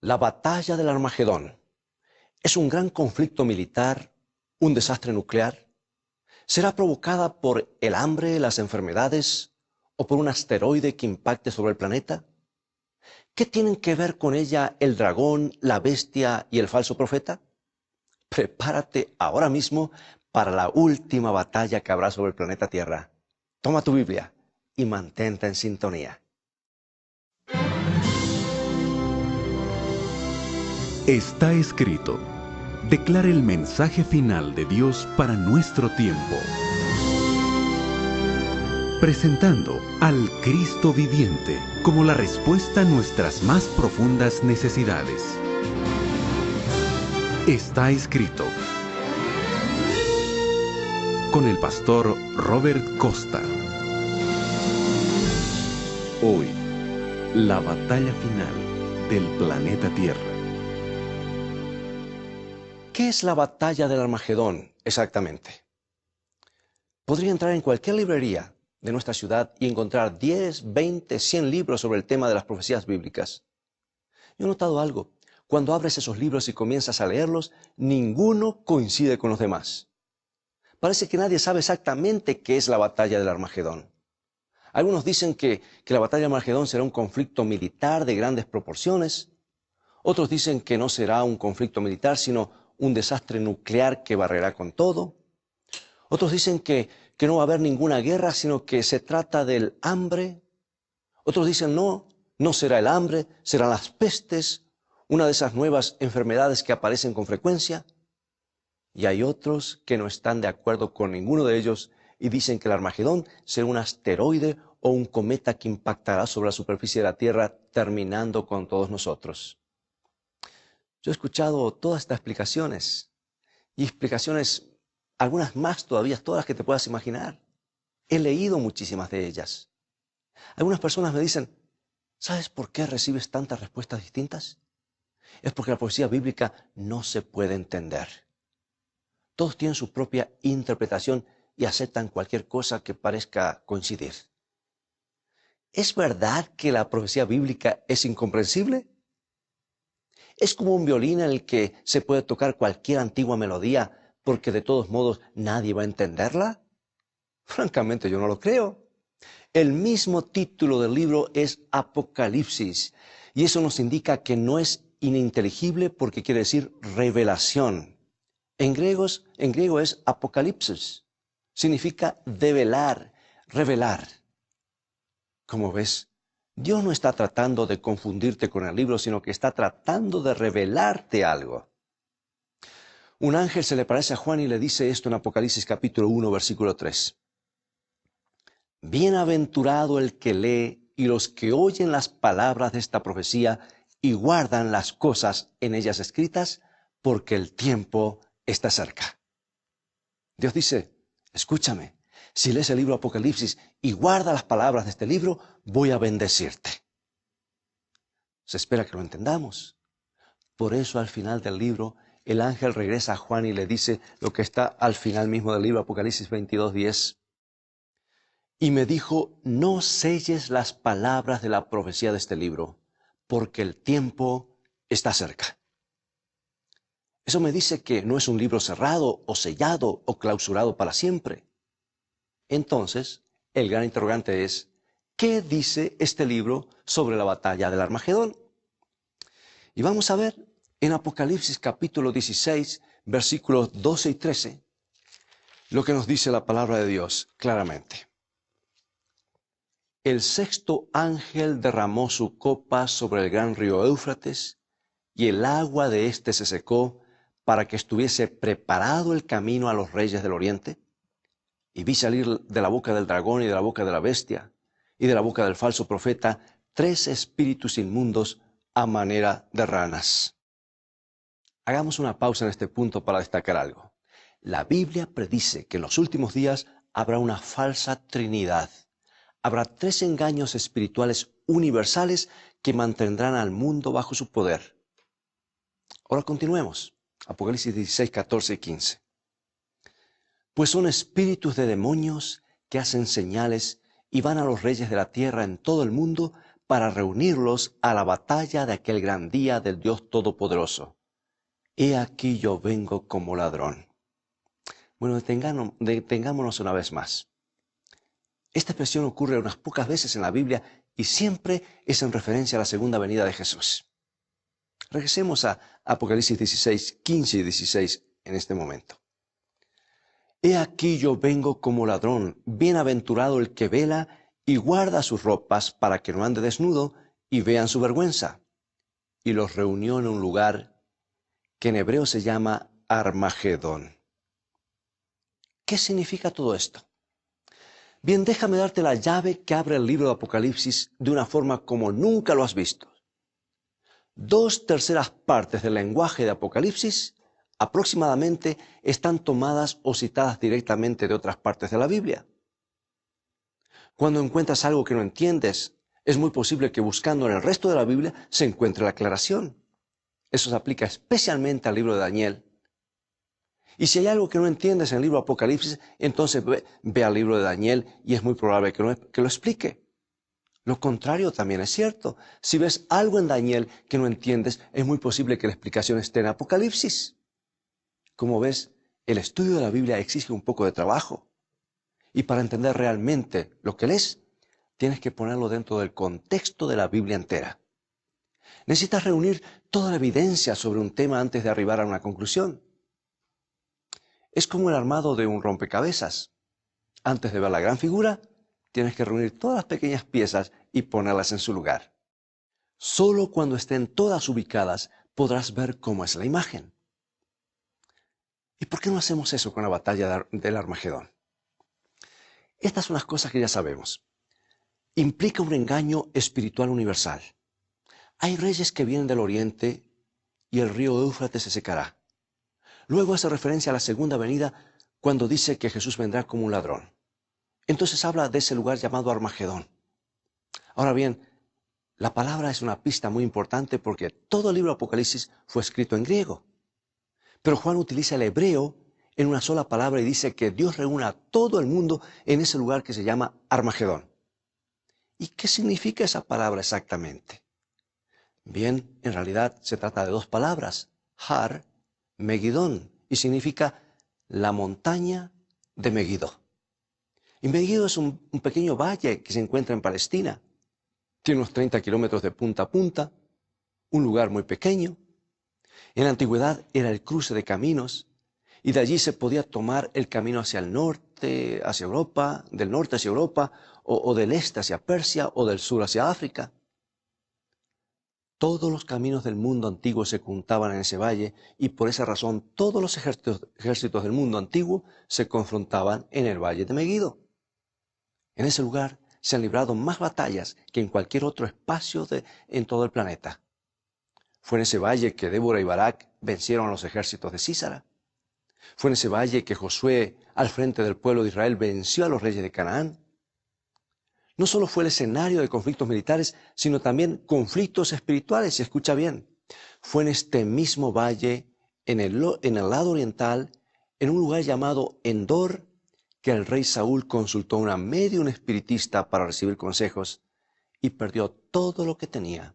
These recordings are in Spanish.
La batalla del Armagedón es un gran conflicto militar, un desastre nuclear. ¿Será provocada por el hambre, las enfermedades o por un asteroide que impacte sobre el planeta? ¿Qué tienen que ver con ella el dragón, la bestia y el falso profeta? Prepárate ahora mismo para la última batalla que habrá sobre el planeta Tierra. Toma tu Biblia y mantente en sintonía. Está escrito. Declara el mensaje final de Dios para nuestro tiempo. Presentando al Cristo viviente como la respuesta a nuestras más profundas necesidades. Está escrito. Con el pastor Robert Costa. Hoy, la batalla final del planeta Tierra. ¿Qué es la batalla del Armagedón exactamente? Podría entrar en cualquier librería de nuestra ciudad y encontrar 10, 20, 100 libros sobre el tema de las profecías bíblicas. Yo he notado algo. Cuando abres esos libros y comienzas a leerlos, ninguno coincide con los demás. Parece que nadie sabe exactamente qué es la batalla del Armagedón. Algunos dicen que la batalla del Armagedón será un conflicto militar de grandes proporciones. Otros dicen que no será un conflicto militar, sino un desastre nuclear que barrerá con todo. Otros dicen que no va a haber ninguna guerra, sino que se trata del hambre. Otros dicen no será el hambre, serán las pestes, una de esas nuevas enfermedades que aparecen con frecuencia. Y hay otros que no están de acuerdo con ninguno de ellos y dicen que el Armagedón será un asteroide o un cometa que impactará sobre la superficie de la Tierra, terminando con todos nosotros. Yo he escuchado todas estas explicaciones y explicaciones, algunas más todavía, todas las que te puedas imaginar. He leído muchísimas de ellas. Algunas personas me dicen, ¿sabes por qué recibes tantas respuestas distintas? Es porque la profecía bíblica no se puede entender. Todos tienen su propia interpretación y aceptan cualquier cosa que parezca coincidir. ¿Es verdad que la profecía bíblica es incomprensible? ¿Es como un violín en el que se puede tocar cualquier antigua melodía porque de todos modos nadie va a entenderla? Francamente yo no lo creo. El mismo título del libro es Apocalipsis y eso nos indica que no es ininteligible porque quiere decir revelación. En griego es apocalipsis, significa develar, revelar. Como ves, Dios no está tratando de confundirte con el libro, sino que está tratando de revelarte algo. Un ángel se le parece a Juan y le dice esto en Apocalipsis capítulo 1, versículo 3. Bienaventurado el que lee y los que oyen las palabras de esta profecía y guardan las cosas en ellas escritas, porque el tiempo está cerca. Dios dice, escúchame, si lees el libro Apocalipsis y guardas las palabras de este libro, voy a bendecirte. Se espera que lo entendamos. Por eso al final del libro, el ángel regresa a Juan y le dice lo que está al final mismo del libro Apocalipsis 22:10. Y me dijo, no selles las palabras de la profecía de este libro, porque el tiempo está cerca. Eso me dice que no es un libro cerrado o sellado o clausurado para siempre. Entonces, el gran interrogante es, ¿qué dice este libro sobre la batalla del Armagedón? Y vamos a ver en Apocalipsis capítulo 16, versículos 12 y 13, lo que nos dice la palabra de Dios claramente. El sexto ángel derramó su copa sobre el gran río Éufrates, y el agua de éste se secó para que estuviese preparado el camino a los reyes del oriente. Y vi salir de la boca del dragón y de la boca de la bestia y de la boca del falso profeta 3 espíritus inmundos a manera de ranas. Hagamos una pausa en este punto para destacar algo. La Biblia predice que en los últimos días habrá una falsa trinidad. Habrá 3 engaños espirituales universales que mantendrán al mundo bajo su poder. Ahora continuemos. Apocalipsis 16, 14 y 15. Pues son espíritus de demonios que hacen señales y van a los reyes de la tierra en todo el mundo para reunirlos a la batalla de aquel gran día del Dios Todopoderoso. He aquí yo vengo como ladrón. Bueno, detengámonos una vez más. Esta expresión ocurre unas pocas veces en la Biblia y siempre es en referencia a la segunda venida de Jesús. Regresemos a Apocalipsis 16, 15 y 16 en este momento. He aquí yo vengo como ladrón, bienaventurado el que vela y guarda sus ropas para que no ande desnudo y vean su vergüenza. Y los reunió en un lugar que en hebreo se llama Armagedón. ¿Qué significa todo esto? Bien, déjame darte la llave que abre el libro de Apocalipsis de una forma como nunca lo has visto. 2/3 partes del lenguaje de Apocalipsis aproximadamente están tomadas o citadas directamente de otras partes de la Biblia. Cuando encuentras algo que no entiendes, es muy posible que buscando en el resto de la Biblia se encuentre la aclaración. Eso se aplica especialmente al libro de Daniel. Y si hay algo que no entiendes en el libro de Apocalipsis, entonces ve al libro de Daniel y es muy probable que lo explique. Lo contrario también es cierto. Si ves algo en Daniel que no entiendes, es muy posible que la explicación esté en Apocalipsis. Como ves, el estudio de la Biblia exige un poco de trabajo. Y para entender realmente lo que lees, tienes que ponerlo dentro del contexto de la Biblia entera. Necesitas reunir toda la evidencia sobre un tema antes de arribar a una conclusión. Es como el armado de un rompecabezas. Antes de ver la gran figura, tienes que reunir todas las pequeñas piezas y ponerlas en su lugar. Solo cuando estén todas ubicadas podrás ver cómo es la imagen. ¿Y por qué no hacemos eso con la batalla del Armagedón? Estas son las cosas que ya sabemos. Implica un engaño espiritual universal. Hay reyes que vienen del oriente y el río Éufrates se secará. Luego hace referencia a la segunda venida cuando dice que Jesús vendrá como un ladrón. Entonces habla de ese lugar llamado Armagedón. Ahora bien, la palabra es una pista muy importante porque todo el libro de Apocalipsis fue escrito en griego. Pero Juan utiliza el hebreo en una sola palabra y dice que Dios reúne a todo el mundo en ese lugar que se llama Armagedón. ¿Y qué significa esa palabra exactamente? Bien, en realidad se trata de dos palabras, Har, Megidón, y significa la montaña de Megiddo. Y Megiddo es un pequeño valle que se encuentra en Palestina. Tiene unos 30 kilómetros de punta a punta, un lugar muy pequeño. En la antigüedad era el cruce de caminos y de allí se podía tomar el camino hacia el norte, hacia Europa, del norte hacia Europa, o del este hacia Persia, o del sur hacia África. Todos los caminos del mundo antiguo se juntaban en ese valle y por esa razón todos los ejércitos del mundo antiguo se confrontaban en el valle de Megiddo. En ese lugar se han librado más batallas que en cualquier otro espacio en todo el planeta. Fue en ese valle que Débora y Barak vencieron a los ejércitos de Sísara. Fue en ese valle que Josué, al frente del pueblo de Israel, venció a los reyes de Canaán. No solo fue el escenario de conflictos militares, sino también conflictos espirituales, y escucha bien. Fue en este mismo valle, en el lado oriental, en un lugar llamado Endor, que el rey Saúl consultó a una medium espiritista para recibir consejos y perdió todo lo que tenía.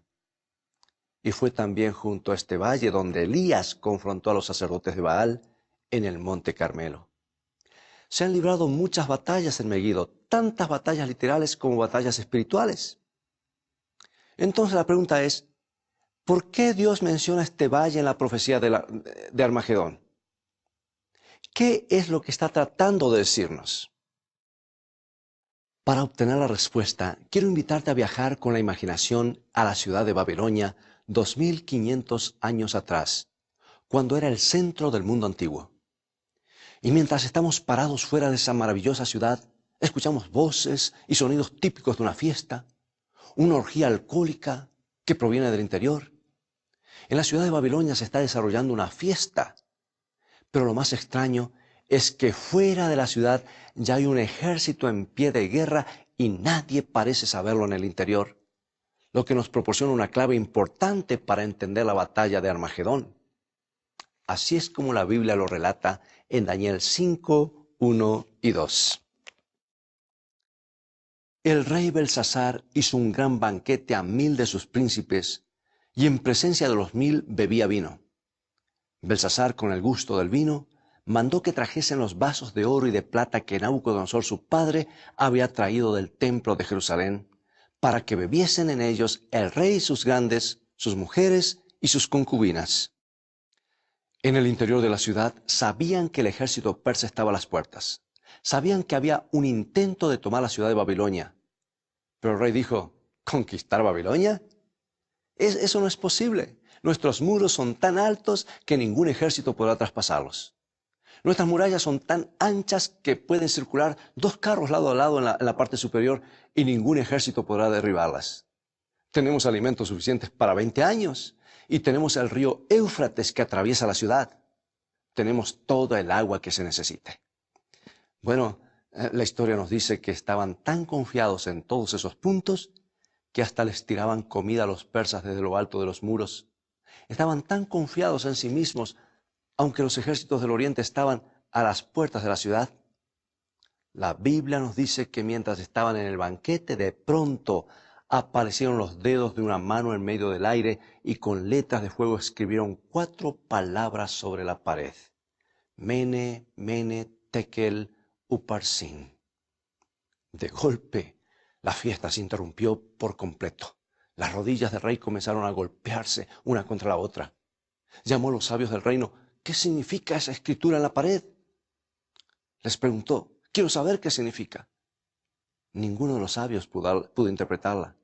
Y fue también junto a este valle donde Elías confrontó a los sacerdotes de Baal en el monte Carmelo. Se han librado muchas batallas en Megiddo, tantas batallas literales como batallas espirituales. Entonces la pregunta es, ¿por qué Dios menciona este valle en la profecía de Armagedón? ¿Qué es lo que está tratando de decirnos? Para obtener la respuesta, quiero invitarte a viajar con la imaginación a la ciudad de Babilonia 2500 años atrás, cuando era el centro del mundo antiguo. Y mientras estamos parados fuera de esa maravillosa ciudad, escuchamos voces y sonidos típicos de una fiesta, una orgía alcohólica que proviene del interior. En la ciudad de Babilonia se está desarrollando una fiesta, pero lo más extraño es que fuera de la ciudad ya hay un ejército en pie de guerra y nadie parece saberlo en el interior, lo que nos proporciona una clave importante para entender la batalla de Armagedón. Así es como la Biblia lo relata en Daniel 5, 1 y 2. el rey Belsasar hizo un gran banquete a 1000 de sus príncipes, y en presencia de los 1000 bebía vino. Belsasar, con el gusto del vino, mandó que trajesen los vasos de oro y de plata que Nabucodonosor su padre había traído del templo de Jerusalén, para que bebiesen en ellos el rey y sus grandes, sus mujeres y sus concubinas. En el interior de la ciudad sabían que el ejército persa estaba a las puertas. Sabían que había un intento de tomar la ciudad de Babilonia. Pero el rey dijo, ¿conquistar Babilonia? Eso no es posible. Nuestros muros son tan altos que ningún ejército podrá traspasarlos. Nuestras murallas son tan anchas que pueden circular 2 carros lado a lado en la parte superior y ningún ejército podrá derribarlas. Tenemos alimentos suficientes para 20 años y tenemos el río Éufrates que atraviesa la ciudad. Tenemos toda el agua que se necesite. Bueno, la historia nos dice que estaban tan confiados en todos esos puntos que hasta les tiraban comida a los persas desde lo alto de los muros. Estaban tan confiados en sí mismos, aunque los ejércitos del oriente estaban a las puertas de la ciudad. La Biblia nos dice que mientras estaban en el banquete, de pronto aparecieron los dedos de una mano en medio del aire y con letras de fuego escribieron 4 palabras sobre la pared. Mene, mene, tekel, uparsin. De golpe, la fiesta se interrumpió por completo. Las rodillas del rey comenzaron a golpearse una contra la otra. Llamó a los sabios del reino. ¿Qué significa esa escritura en la pared? Les preguntó. Quiero saber qué significa. Ninguno de los sabios pudo interpretarla.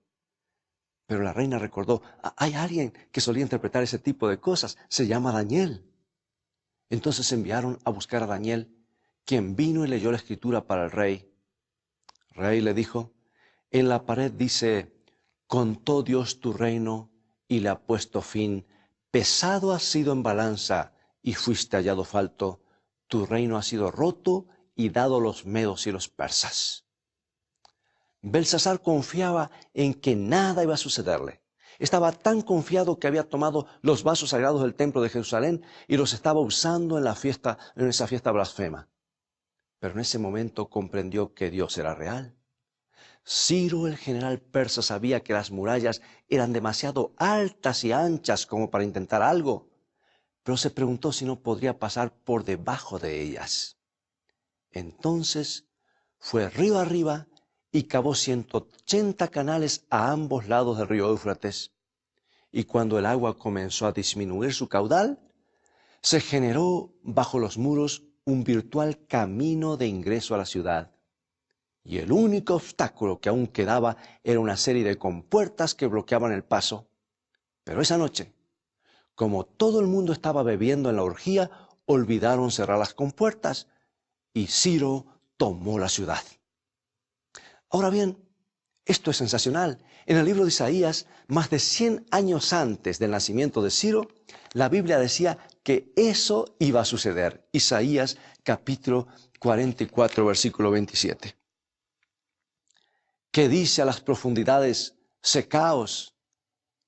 Pero la reina recordó, hay alguien que solía interpretar ese tipo de cosas. Se llama Daniel. Entonces enviaron a buscar a Daniel, quien vino y leyó la escritura para el rey. El rey le dijo, en la pared dice, contó Dios tu reino y le ha puesto fin. Pesado has sido en balanza y fuiste hallado falto. Tu reino ha sido roto y dado a los medos y los persas. Belsasar confiaba en que nada iba a sucederle. Estaba tan confiado que había tomado los vasos sagrados del templo de Jerusalén y los estaba usando en esa fiesta blasfema. Pero en ese momento comprendió que Dios era real. Ciro, el general persa, sabía que las murallas eran demasiado altas y anchas como para intentar algo, pero se preguntó si no podría pasar por debajo de ellas. Entonces fue río arriba y cavó 180 canales a ambos lados del río Éufrates. Y cuando el agua comenzó a disminuir su caudal, se generó bajo los muros un virtual camino de ingreso a la ciudad. Y el único obstáculo que aún quedaba era una serie de compuertas que bloqueaban el paso. Pero esa noche, como todo el mundo estaba bebiendo en la orgía, olvidaron cerrar las compuertas y Ciro tomó la ciudad. Ahora bien, esto es sensacional. En el libro de Isaías, más de 100 años antes del nacimiento de Ciro, la Biblia decía que eso iba a suceder. Isaías capítulo 44, versículo 27. Que dice a las profundidades, secaos,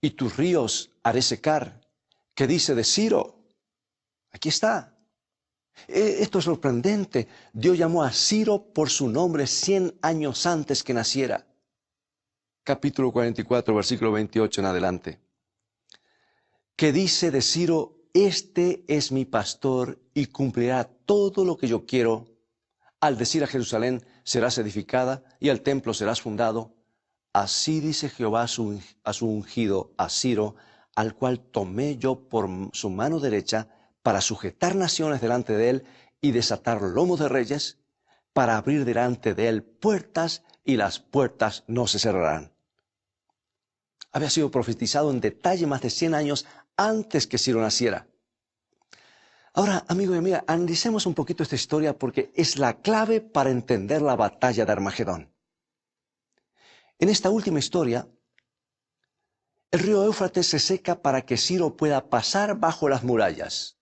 y tus ríos haré secar. Que dice de Ciro, aquí está. Esto es sorprendente. Dios llamó a Ciro por su nombre 100 años antes que naciera. Capítulo 44, versículo 28 en adelante. Que dice de Ciro, este es mi pastor y cumplirá todo lo que yo quiero. Al decir a Jerusalén, serás edificada y al templo serás fundado. Así dice Jehová a su ungido, a Ciro, al cual tomé yo por su mano derecha para sujetar naciones delante de él y desatar lomos de reyes, para abrir delante de él puertas y las puertas no se cerrarán. Había sido profetizado en detalle más de 100 años antes que Ciro naciera. Ahora, amigo y amiga, analicemos un poquito esta historia porque es la clave para entender la batalla de Armagedón. En esta última historia, el río Éufrates se seca para que Ciro pueda pasar bajo las murallas.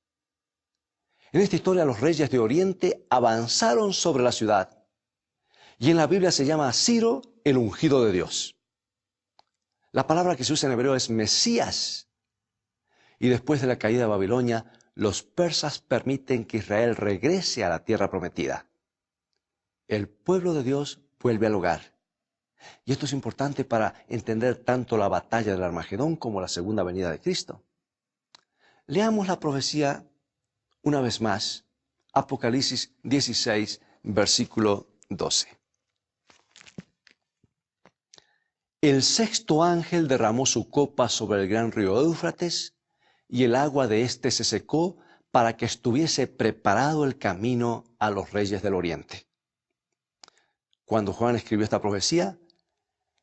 En esta historia, los reyes de Oriente avanzaron sobre la ciudad. Y en la Biblia se llama Ciro el ungido de Dios. La palabra que se usa en hebreo es Mesías. Y después de la caída de Babilonia, los persas permiten que Israel regrese a la tierra prometida. El pueblo de Dios vuelve al hogar. Y esto es importante para entender tanto la batalla del Armagedón como la segunda venida de Cristo. Leamos la profecía una vez más. Apocalipsis 16, versículo 12. El sexto ángel derramó su copa sobre el gran río Éufrates, y el agua de éste se secó para que estuviese preparado el camino a los reyes del oriente. Cuando Juan escribió esta profecía,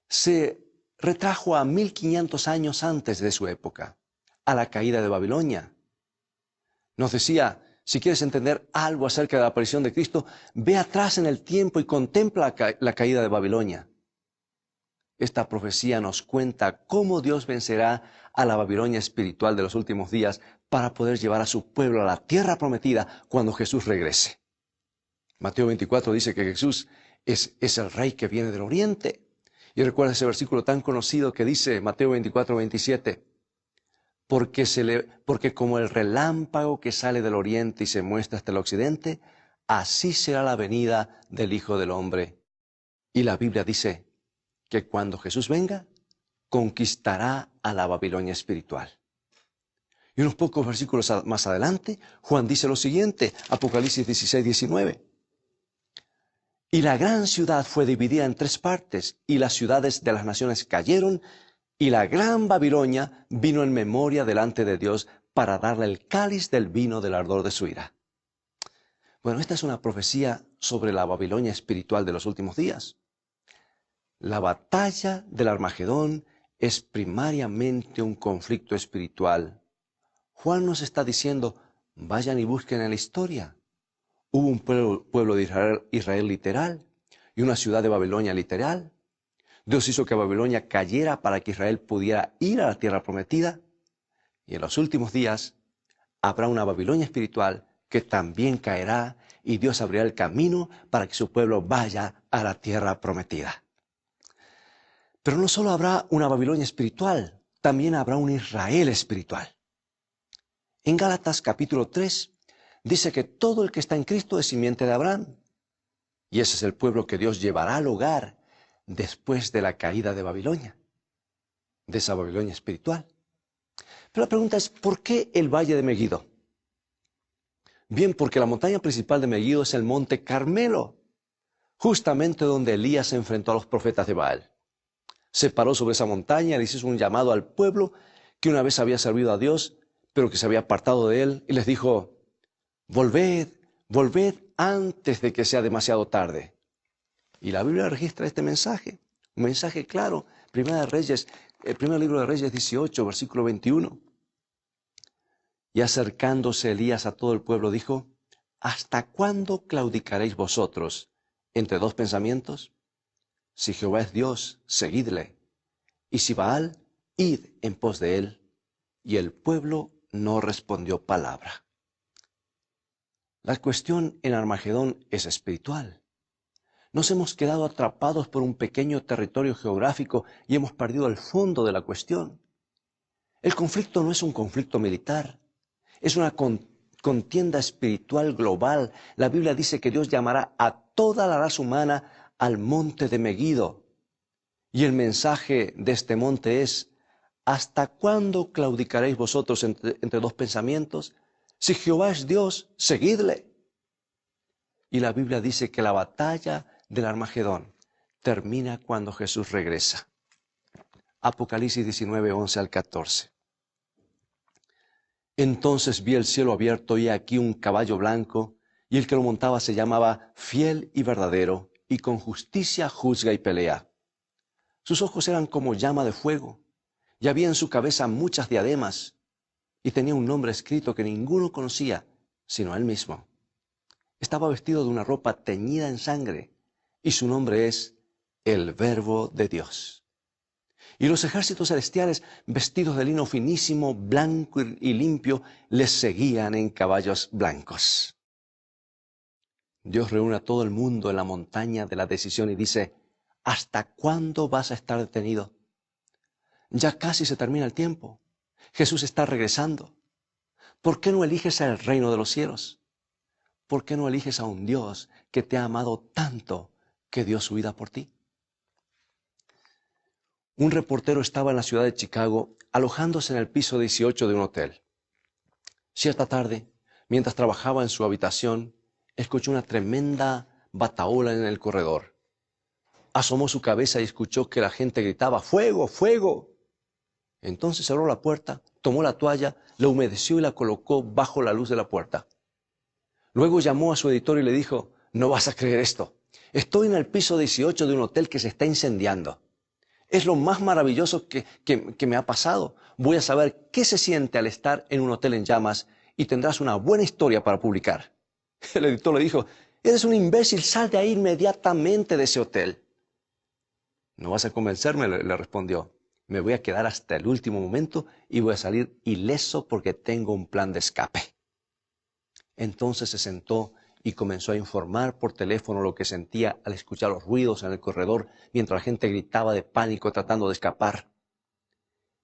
se retrajo a 1500 años antes de su época, a la caída de Babilonia. Nos decía, si quieres entender algo acerca de la aparición de Cristo, ve atrás en el tiempo y contempla la caída de Babilonia. Esta profecía nos cuenta cómo Dios vencerá a la Babilonia espiritual de los últimos días para poder llevar a su pueblo a la tierra prometida cuando Jesús regrese. Mateo 24 dice que Jesús es el rey que viene del oriente. Y recuerda ese versículo tan conocido que dice Mateo 24, 27. Porque como el relámpago que sale del oriente y se muestra hasta el occidente, así será la venida del Hijo del Hombre. Y la Biblia dice que cuando Jesús venga, conquistará a la Babilonia espiritual. Y unos pocos versículos más adelante, Juan dice lo siguiente, Apocalipsis 16, 19. Y la gran ciudad fue dividida en 3 partes, y las ciudades de las naciones cayeron, y la gran Babilonia vino en memoria delante de Dios para darle el cáliz del vino del ardor de su ira. Bueno, esta es una profecía sobre la Babilonia espiritual de los últimos días. La batalla del Armagedón es primariamente un conflicto espiritual. Juan nos está diciendo, vayan y busquen en la historia. Hubo un pueblo de Israel literal y una ciudad de Babilonia literal. Dios hizo que Babilonia cayera para que Israel pudiera ir a la tierra prometida. Y en los últimos días habrá una Babilonia espiritual que también caerá y Dios abrirá el camino para que su pueblo vaya a la tierra prometida. Pero no solo habrá una Babilonia espiritual, también habrá un Israel espiritual. En Gálatas capítulo 3 dice que todo el que está en Cristo es simiente de Abraham. Y ese es el pueblo que Dios llevará al hogar después de la caída de Babilonia, de esa Babilonia espiritual. Pero la pregunta es, ¿por qué el valle de Meguido? Bien, porque la montaña principal de Meguido es el monte Carmelo, justamente donde Elías se enfrentó a los profetas de Baal. Se paró sobre esa montaña y les hizo un llamado al pueblo que una vez había servido a Dios, pero que se había apartado de él, y les dijo, volved, volved antes de que sea demasiado tarde. Y la Biblia registra este mensaje, un mensaje claro, el primer libro de Reyes 18, versículo 21. Y acercándose Elías a todo el pueblo dijo, ¿hasta cuándo claudicaréis vosotros entre 2 pensamientos? Si Jehová es Dios, seguidle, y si Baal, id en pos de él. Y el pueblo no respondió palabra. La cuestión en Armagedón es espiritual. Nos hemos quedado atrapados por un pequeño territorio geográfico y hemos perdido el fondo de la cuestión. El conflicto no es un conflicto militar, es una contienda espiritual global. La Biblia dice que Dios llamará a toda la raza humana al monte de Meguido. Y el mensaje de este monte es, ¿hasta cuándo claudicaréis vosotros entre 2 pensamientos? Si Jehová es Dios, seguidle. Y la Biblia dice que la batalla del Armagedón termina cuando Jesús regresa. Apocalipsis 19, 11 al 14. Entonces vi el cielo abierto y aquí un caballo blanco, y el que lo montaba se llamaba Fiel y Verdadero, y con justicia juzga y pelea. Sus ojos eran como llama de fuego, y había en su cabeza muchas diademas, y tenía un nombre escrito que ninguno conocía, sino él mismo. Estaba vestido de una ropa teñida en sangre, y su nombre es el Verbo de Dios. Y los ejércitos celestiales, vestidos de lino finísimo, blanco y limpio, les seguían en caballos blancos. Dios reúne a todo el mundo en la montaña de la decisión y dice, ¿hasta cuándo vas a estar detenido? Ya casi se termina el tiempo. Jesús está regresando. ¿Por qué no eliges el reino de los cielos? ¿Por qué no eliges a un Dios que te ha amado tanto que dio su vida por ti? Un reportero estaba en la ciudad de Chicago alojándose en el piso 18 de un hotel. Cierta tarde, mientras trabajaba en su habitación, escuchó una tremenda batahola en el corredor. Asomó su cabeza y escuchó que la gente gritaba, ¡fuego, fuego! Entonces cerró la puerta, tomó la toalla, la humedeció y la colocó bajo la luz de la puerta. Luego llamó a su editor y le dijo, no vas a creer esto. Estoy en el piso 18 de un hotel que se está incendiando. Es lo más maravilloso que me ha pasado. Voy a saber qué se siente al estar en un hotel en llamas y tendrás una buena historia para publicar. El editor le dijo, eres un imbécil, sal de ahí inmediatamente de ese hotel. No vas a convencerme, le respondió. Me voy a quedar hasta el último momento y voy a salir ileso porque tengo un plan de escape. Entonces se sentó y comenzó a informar por teléfono lo que sentía al escuchar los ruidos en el corredor mientras la gente gritaba de pánico tratando de escapar.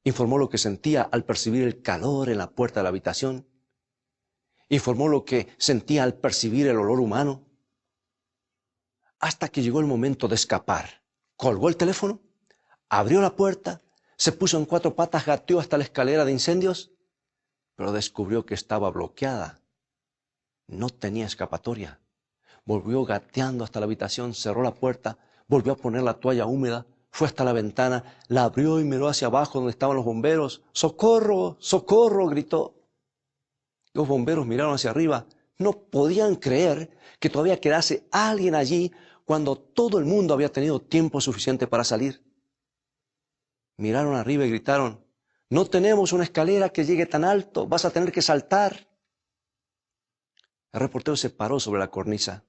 Informó lo que sentía al percibir el calor en la puerta de la habitación. Informó lo que sentía al percibir el olor humano. Hasta que llegó el momento de escapar. Colgó el teléfono, abrió la puerta, se puso en 4 patas, gateó hasta la escalera de incendios, pero descubrió que estaba bloqueada. No tenía escapatoria. Volvió gateando hasta la habitación, cerró la puerta, volvió a poner la toalla húmeda, fue hasta la ventana, la abrió y miró hacia abajo donde estaban los bomberos. ¡Socorro! ¡Socorro! Gritó. Los bomberos miraron hacia arriba. No podían creer que todavía quedase alguien allí cuando todo el mundo había tenido tiempo suficiente para salir. Miraron arriba y gritaron, no tenemos una escalera que llegue tan alto, vas a tener que saltar. El reportero se paró sobre la cornisa,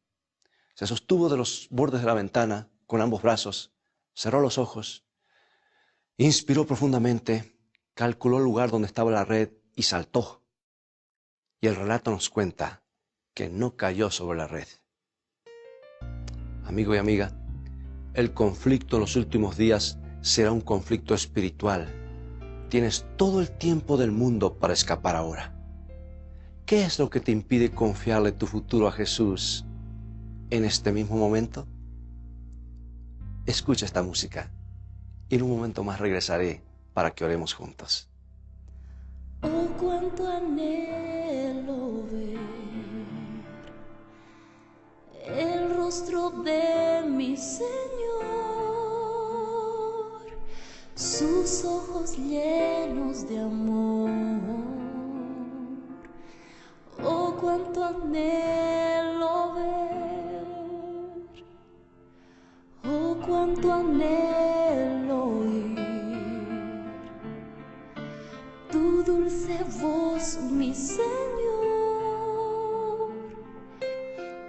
se sostuvo de los bordes de la ventana con ambos brazos, cerró los ojos, inspiró profundamente, calculó el lugar donde estaba la red y saltó. Y el relato nos cuenta que no cayó sobre la red. Amigo y amiga, el conflicto en los últimos días será un conflicto espiritual. Tienes todo el tiempo del mundo para escapar ahora. ¿Qué es lo que te impide confiarle tu futuro a Jesús en este mismo momento? Escucha esta música y en un momento más regresaré para que oremos juntos. Oh, cuánto anhelo ver el rostro de mi Señor, sus ojos llenos de amor. Oh, cuánto anhelo ver, oh, cuánto anhelo oír tu dulce voz, mi Señor,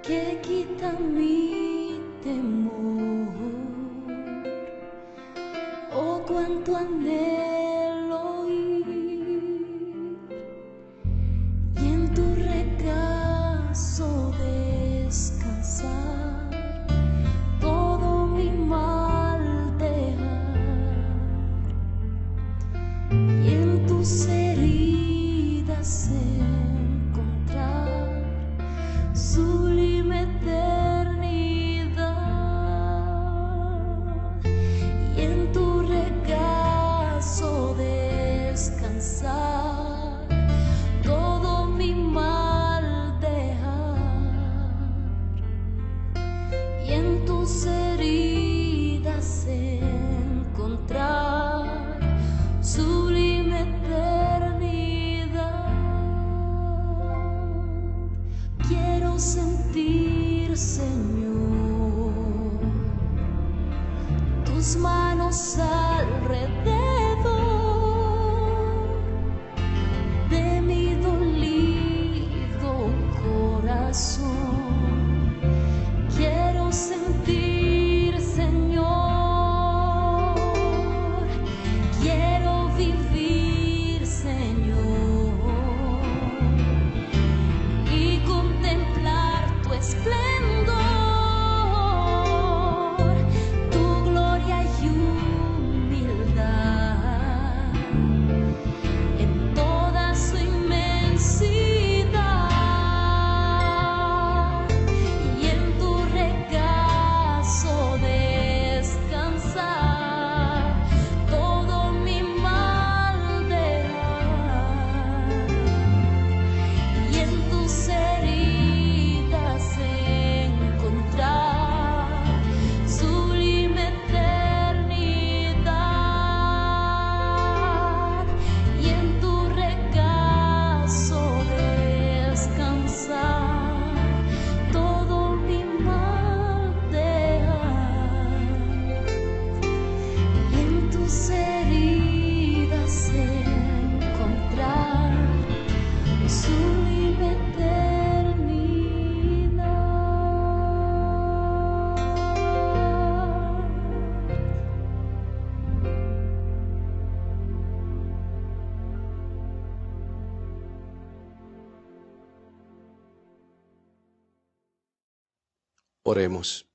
que quita mi temor. Oh, cuánto anhelo oír y en tu regazo descansar, todo mi mal dejar y en tus heridas encontrar sublime eternidad y en tu regazo descansar, todo mi mal dejar y en tus heridas encontrar sublime eternidad. Quiero sentir, Señor, tus manos alrededor de mi dolido corazón. Quiero sentir, Señor, quiero vivir, Señor, y contemplar tu esplendor, tu gloria y humildad. Oremos.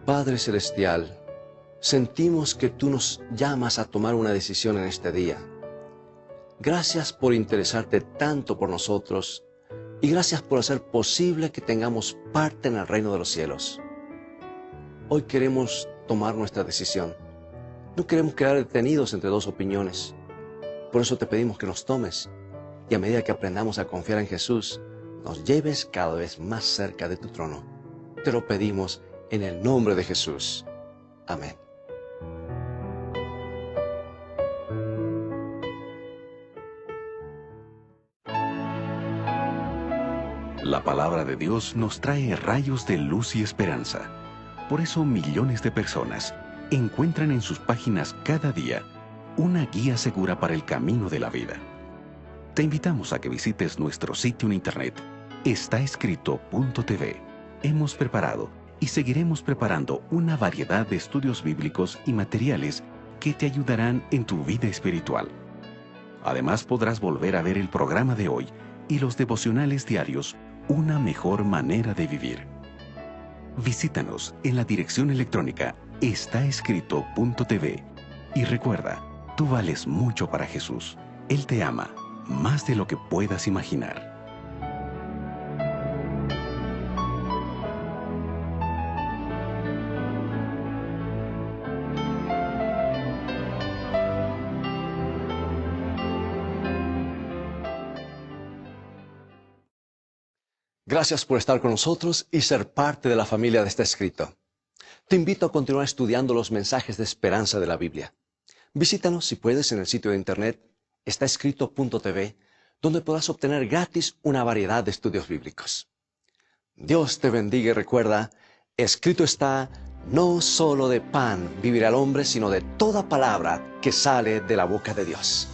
Padre Celestial, sentimos que tú nos llamas a tomar una decisión en este día. Gracias por interesarte tanto por nosotros y gracias por hacer posible que tengamos parte en el reino de los cielos. Hoy queremos tomar nuestra decisión. No queremos quedar detenidos entre dos opiniones. Por eso te pedimos que nos tomes y a medida que aprendamos a confiar en Jesús, nos lleves cada vez más cerca de tu trono. Te lo pedimos en el nombre de Jesús. Amén. La palabra de Dios nos trae rayos de luz y esperanza. Por eso millones de personas encuentran en sus páginas cada día una guía segura para el camino de la vida. Te invitamos a que visites nuestro sitio en internet, estaescrito.tv. Hemos preparado y seguiremos preparando una variedad de estudios bíblicos y materiales que te ayudarán en tu vida espiritual. Además podrás volver a ver el programa de hoy y los devocionales diarios, Una mejor manera de vivir. Visítanos en la dirección electrónica estaescrito.tv y recuerda, tú vales mucho para Jesús. Él te ama más de lo que puedas imaginar. Gracias por estar con nosotros y ser parte de la familia de Está Escrito. Te invito a continuar estudiando los mensajes de esperanza de la Biblia. Visítanos si puedes en el sitio de internet estaescrito.tv, donde podrás obtener gratis una variedad de estudios bíblicos. Dios te bendiga y recuerda, escrito está, no solo de pan vivirá el hombre, sino de toda palabra que sale de la boca de Dios.